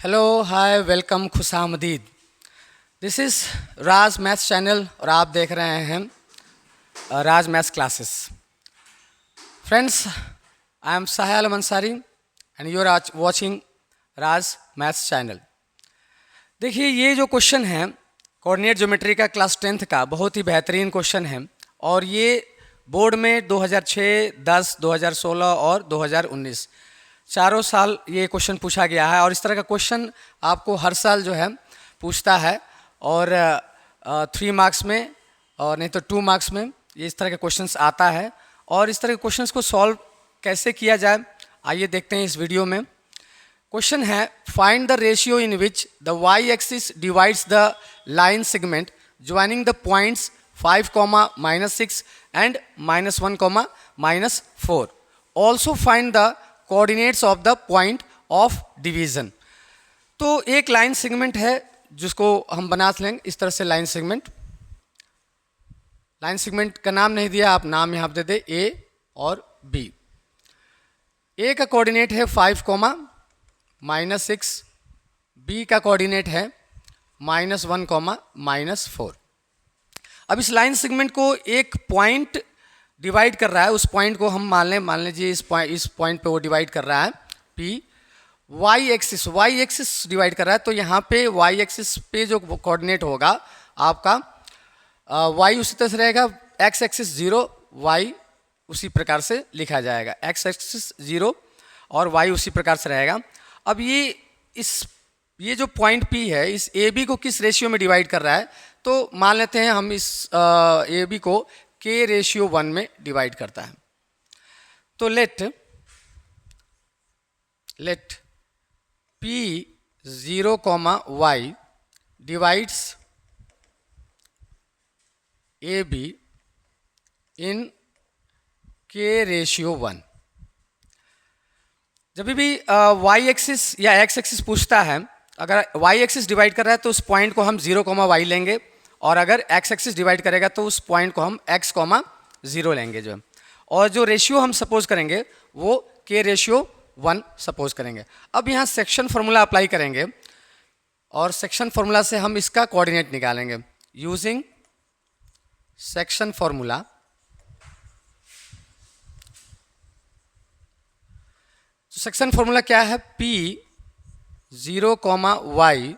Hello hi welcome खुशामदीद। This is Raj maths channel और आप देख रहे हैं Raj maths classes. Friends, I am Sahil Mansari and you are watching Raj maths channel. देखिए, ये जो क्वेश्चन है कोऑर्डिनेट ज्योमेट्री का क्लास 10th का बहुत ही बेहतरीन क्वेश्चन है और ये बोर्ड में 2006, 10, 2016 और 2019 चारों साल ये क्वेश्चन पूछा गया है। और इस तरह का क्वेश्चन आपको हर साल जो है पूछता है और 3 मार्क्स में और नहीं तो 2 मार्क्स में ये इस तरह के क्वेश्चंस आता है। और इस तरह के क्वेश्चंस को सॉल्व कैसे किया जाए, आइए देखते हैं इस वीडियो में। क्वेश्चन है, find the ratio in which the y axis divides the line segment joining the points 5, -6 and -1, -4। Also find the coordinates of the point of division. तो एक लाइन सेगमेंट है जिसको हम बना लेंगे इस तरह से। लाइन सेगमेंट का नाम नहीं दिया, आप नाम यहाँ दे दे ए और बी। ए का कोऑर्डिनेट है 5, -6, बी का कोऑर्डिनेट है -1, -4। अब इस लाइन सेगमेंट को एक पॉइंट डिवाइड कर रहा है, उस पॉइंट को हम मान लीजिए इस पॉइंट पे वो डिवाइड कर रहा है P। वाई एक्सिस डिवाइड कर रहा है, तो यहाँ पे वाई एक्सिस पे जो कोऑर्डिनेट होगा आपका वाई उसी तरह से रहेगा, एक्स एक्सिस 0, वाई उसी प्रकार से लिखा जाएगा, एक्स एक्सिस 0 और वाई उसी प्रकार से रहेगा। अब ये जो पॉइंट P है इस ए बी को किस रेशियो में डिवाइड कर रहा है, तो मान लेते हैं हम इस ए बी को K/1 में डिवाइड करता है। तो let P 0, y divides AB in K/1। जब भी y एक्सिस या x एक्सिस पूछता है, अगर y एक्सिस डिवाइड कर रहा है तो उस पॉइंट को हम 0, y लेंगे, और अगर x एक्सिस डिवाइड करेगा तो उस पॉइंट को हम x, 0 लेंगे जो है। और जो रेशियो हम सपोज करेंगे वो K/1 सपोज करेंगे। अब यहाँ सेक्शन फार्मूला अप्लाई करेंगे और सेक्शन फार्मूला से हम इसका कोऑर्डिनेट निकालेंगे यूजिंग सेक्शन फार्मूला। तो सेक्शन फार्मूला क्या है, P 0, y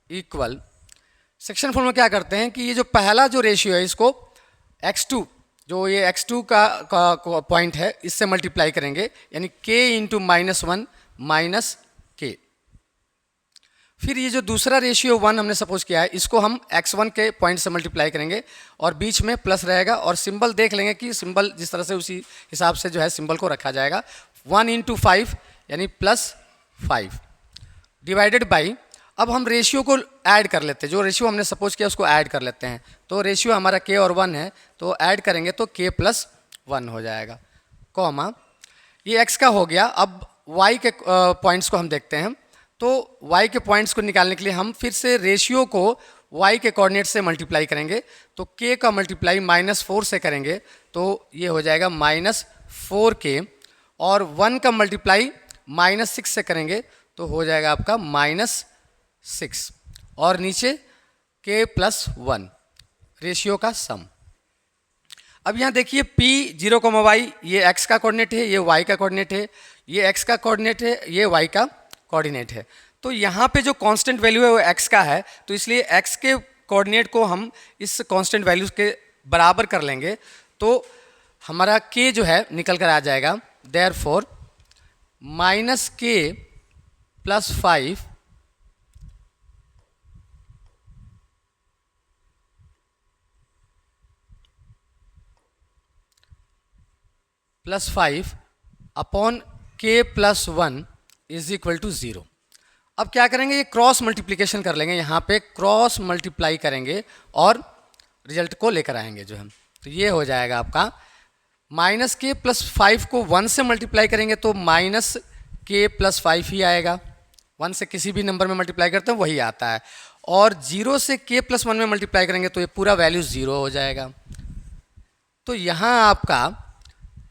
equal, section formula क्या करते हैं कि ये जो पहला जो रेशियो है इसको x2, जो ये x2 का पॉइंट है, इससे मल्टीप्लाई करेंगे, यानी k इंटू -1 -k। फिर ये जो दूसरा रेशियो 1 हमने सपोज किया है इसको हम x1 के पॉइंट से मल्टीप्लाई करेंगे और बीच में प्लस रहेगा, और सिंबल देख लेंगे कि सिंबल जिस तरह से उसी हिसाब से जो है सिंबल को रखा जाएगा। 1 इंटू 5 यानी +5 डिवाइडेड बाई, अब हम रेशियो को ऐड कर लेते हैं, जो रेशियो हमने सपोज किया उसको ऐड कर लेते हैं। तो रेशियो हमारा k और 1 है, तो ऐड करेंगे तो k+1 हो जाएगा, कॉमा ये x का हो गया। अब y के पॉइंट्स को हम देखते हैं, तो y के पॉइंट्स को निकालने के लिए हम फिर से रेशियो को y के कोऑर्डिनेट से मल्टीप्लाई करेंगे। तो k का मल्टीप्लाई -4 से करेंगे तो ये हो जाएगा -4k, और 1 का मल्टीप्लाई -6 से करेंगे तो हो जाएगा आपका -6, और नीचे k+1 रेशियो का सम। अब यहाँ देखिए P 0, y ये x का कोऑर्डिनेट है, ये y का कोऑर्डिनेट है, ये x का कोऑर्डिनेट है, ये y का कोऑर्डिनेट है। तो यहाँ पे जो कांस्टेंट वैल्यू है वो x का है, तो इसलिए x के कोऑर्डिनेट को हम इस कांस्टेंट वैल्यू के बराबर कर लेंगे, तो हमारा k जो है निकल कर आ जाएगा। Therefore -k + 5 +5 upon k+1 is equal to 0। अब क्या करेंगे, ये क्रॉस मल्टीप्लिकेशन कर लेंगे, यहाँ पे क्रॉस मल्टीप्लाई करेंगे और रिजल्ट को लेकर आएंगे जो हम। तो ये हो जाएगा आपका -k + 5 को 1 से मल्टीप्लाई करेंगे तो -k + 5 ही आएगा। 1 से किसी भी नंबर में मल्टीप्लाई करते हैं वही आता है, और 0 से k+1 में मल्टीप्लाई करेंगे तो ये पूरा वैल्यू 0 हो जाएगा। तो यहाँ आपका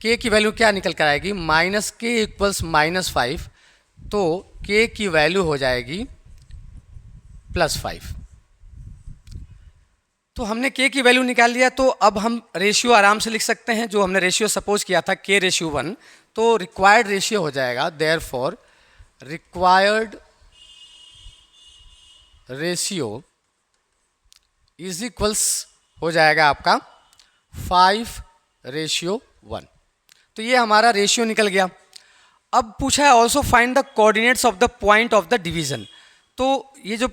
k की वैल्यू क्या निकल कर आएगी, -k = -5, तो k की वैल्यू हो जाएगी +5। तो हमने k की वैल्यू निकाल लिया, तो अब हम रेशियो आराम से लिख सकते हैं, जो हमने रेशियो सपोज किया था k/1, तो रिक्वायर्ड रेशियो हो जाएगा, therefore required ratio is equals हो जाएगा आपका 5/1। तो ये हमारा रेशियो निकल गया। अब पूछा है also find the coordinates of the point of the division. तो ये जो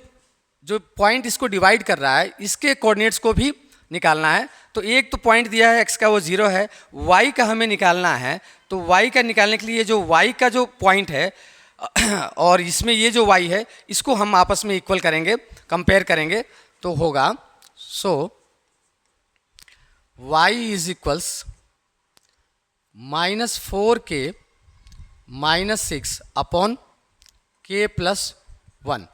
पॉइंट इसको डिवाइड कर रहा है, इसके कोऑर्डिनेट्स को भी निकालना है। तो एक तो पॉइंट दिया है x का, वो 0 है, y का हमें निकालना है। तो y का निकालने के लिए जो y का जो पॉइंट है और इसमें ये जो y है, इसको हम आपस में इक्वल करेंगे, कंपेयर करेंगे, तो होगा सो y is equals -4k -6 upon k + 1।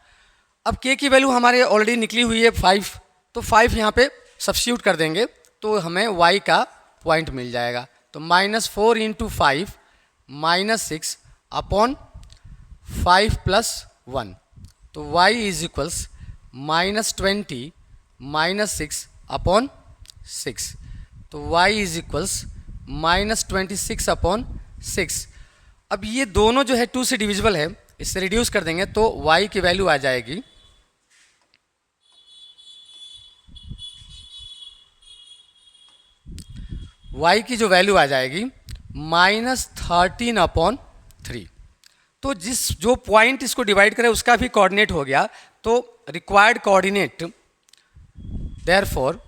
अब k की वैल्यू हमारे ऑलरेडी निकली हुई है 5, तो 5 यहाँ पे सब्स्टिट्यूट कर देंगे तो हमें y का पॉइंट मिल जाएगा। तो -4 × 5 -6 अपॉन 5 + 1, तो y इज इक्वल्स -20 -6 अपॉन 6, तो y इज इक्वल्स -26 अपॉन 6। अब ये दोनों जो है 2 से डिविजिबल है, इससे रिड्यूस कर देंगे तो y की वैल्यू आ जाएगी y की जो वैल्यू आ जाएगी -13 अपॉन 3। तो जो पॉइंट इसको डिवाइड करे उसका भी कोऑर्डिनेट हो गया। तो रिक्वायर्ड कोऑर्डिनेट देयरफॉर